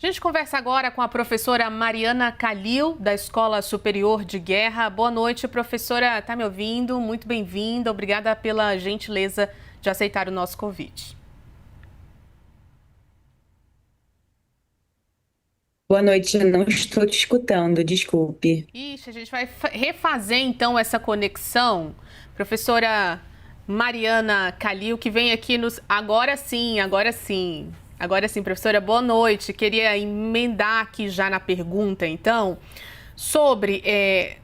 A gente conversa agora com a professora Mariana Kalil, da Escola Superior de Guerra. Boa noite, professora. Está me ouvindo? Muito bem-vinda. Obrigada pela gentileza de aceitar o nosso convite. Boa noite, eu não estou te escutando, desculpe. Ixi, a gente vai refazer então essa conexão. Professora Mariana Kalil, que vem aqui nos. Agora sim, agora sim. Agora sim, professora, boa noite. Queria emendar aqui já na pergunta, então, sobre,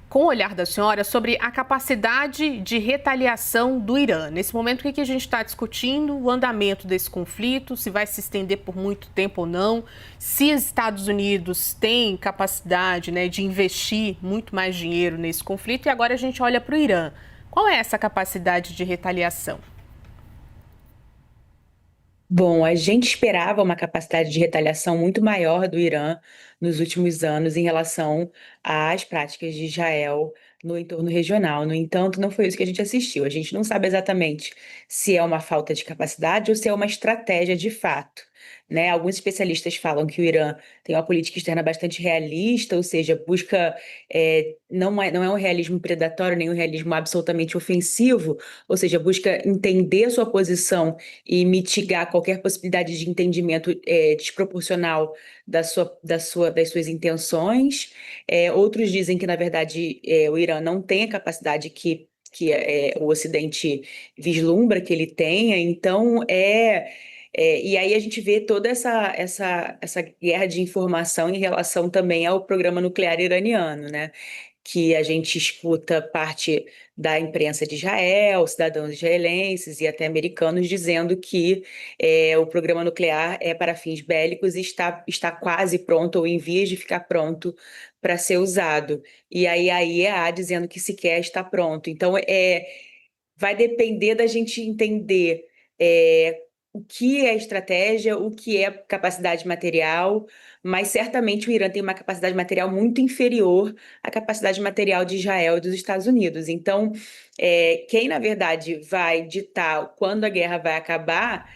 com o olhar da senhora, sobre a capacidade de retaliação do Irã. Nesse momento, o que a gente está discutindo? O andamento desse conflito, se vai se estender por muito tempo ou não, se os Estados Unidos têm capacidade, né, de investir muito mais dinheiro nesse conflito, e agora a gente olha para o Irã. Qual é essa capacidade de retaliação? Bom, a gente esperava uma capacidade de retaliação muito maior do Irã nos últimos anos em relação às práticas de Israel no entorno regional. No entanto, não foi isso que a gente assistiu. A gente não sabe exatamente se é uma falta de capacidade ou se é uma estratégia de fato. Né? Alguns especialistas falam que o Irã tem uma política externa bastante realista, ou seja, busca não é um realismo predatório, nem um realismo absolutamente ofensivo, ou seja, busca entender sua posição e mitigar qualquer possibilidade de entendimento desproporcional das suas intenções. Outros dizem que, na verdade, o Irã não tem a capacidade que o Ocidente vislumbra que ele tenha, então e aí a gente vê toda essa guerra de informação em relação também ao programa nuclear iraniano, né? Que a gente escuta parte da imprensa de Israel, cidadãos israelenses e até americanos dizendo que o programa nuclear é para fins bélicos e está quase pronto ou em vias de ficar pronto para ser usado. E aí a IEA dizendo que sequer está pronto. Então, vai depender da gente entender o que é estratégia, o que é capacidade material, mas certamente o Irã tem uma capacidade material muito inferior à capacidade material de Israel e dos Estados Unidos. Então, quem, na verdade, vai ditar quando a guerra vai acabar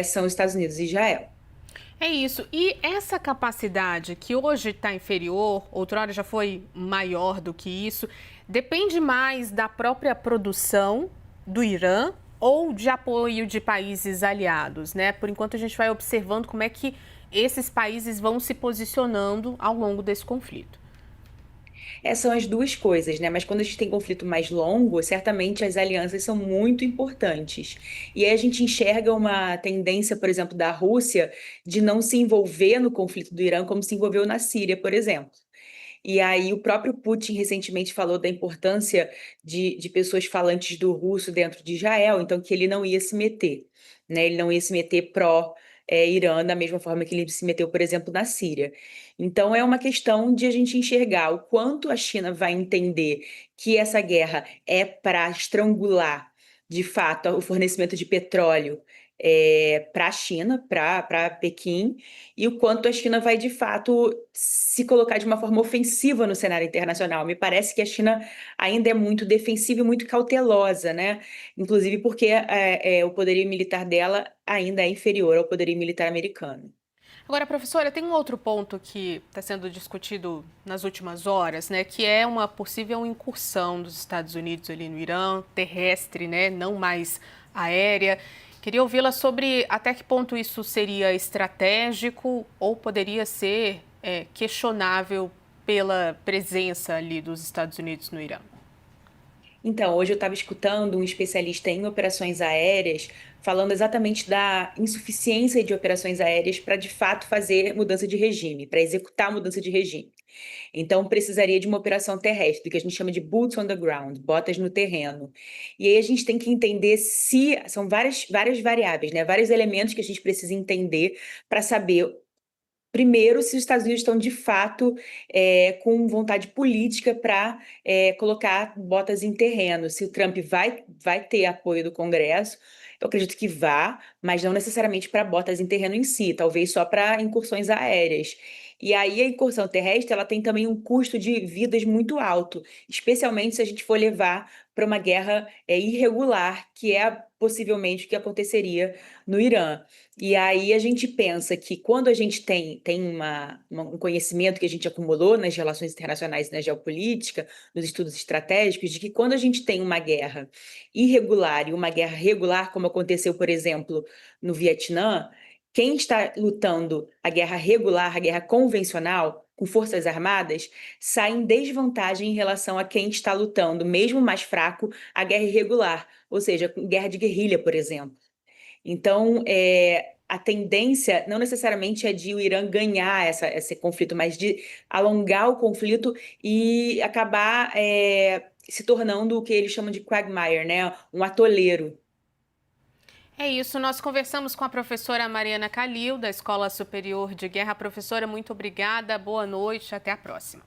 são os Estados Unidos e Israel. É isso. E essa capacidade que hoje está inferior, outrora já foi maior do que isso, depende mais da própria produção do Irã ou de apoio de países aliados, né? Por enquanto a gente vai observando como é que esses países vão se posicionando ao longo desse conflito. São as duas coisas, né? Mas quando a gente tem conflito mais longo, certamente as alianças são muito importantes. E aí a gente enxerga uma tendência, por exemplo, da Rússia de não se envolver no conflito do Irã como se envolveu na Síria, por exemplo. E aí o próprio Putin recentemente falou da importância de pessoas falantes do russo dentro de Israel, então que ele não ia se meter, né? Ele não ia se meter Irã da mesma forma que ele se meteu, por exemplo, na Síria. Então é uma questão de a gente enxergar o quanto a China vai entender que essa guerra é para estrangular, de fato, o fornecimento de petróleo para a China, para Pequim, e o quanto a China vai, de fato, se colocar de uma forma ofensiva no cenário internacional. Me parece que a China ainda é muito defensiva e muito cautelosa, né? Inclusive porque o poderio militar dela ainda é inferior ao poderio militar americano. Agora, professora, tem um outro ponto que está sendo discutido nas últimas horas, né, que é uma possível incursão dos Estados Unidos ali no Irã, terrestre, né, não mais aérea. Queria ouvi-la sobre até que ponto isso seria estratégico ou poderia ser questionável pela presença ali dos Estados Unidos no Irã. Então, hoje eu estava escutando um especialista em operações aéreas falando exatamente da insuficiência de operações aéreas para, de fato, fazer mudança de regime, para executar a mudança de regime. Então, precisaria de uma operação terrestre, que a gente chama de boots on the ground, botas no terreno. E aí a gente tem que entender se são várias variáveis, né? Vários elementos que a gente precisa entender para saber. Primeiro, se os Estados Unidos estão de fato com vontade política para colocar botas em terreno, se o Trump vai ter apoio do Congresso, eu acredito que vá, mas não necessariamente para botas em terreno em si, talvez só para incursões aéreas. E aí a incursão terrestre, ela tem também um custo de vidas muito alto, especialmente se a gente for levar para uma guerra irregular, que é possivelmente o que aconteceria no Irã. E aí a gente pensa que quando a gente tem um conhecimento que a gente acumulou nas relações internacionais e na geopolítica, nos estudos estratégicos, de que quando a gente tem uma guerra irregular e uma guerra regular, como aconteceu, por exemplo, no Vietnã, quem está lutando a guerra regular, a guerra convencional, com forças armadas, sai em desvantagem em relação a quem está lutando, mesmo mais fraco, a guerra irregular, ou seja, guerra de guerrilha, por exemplo. Então, a tendência não necessariamente é de o Irã ganhar esse conflito, mas de alongar o conflito e acabar se tornando o que eles chamam de quagmire, né? Um atoleiro. É isso, nós conversamos com a professora Mariana Calil, da Escola Superior de Guerra. Professora, muito obrigada, boa noite, até a próxima.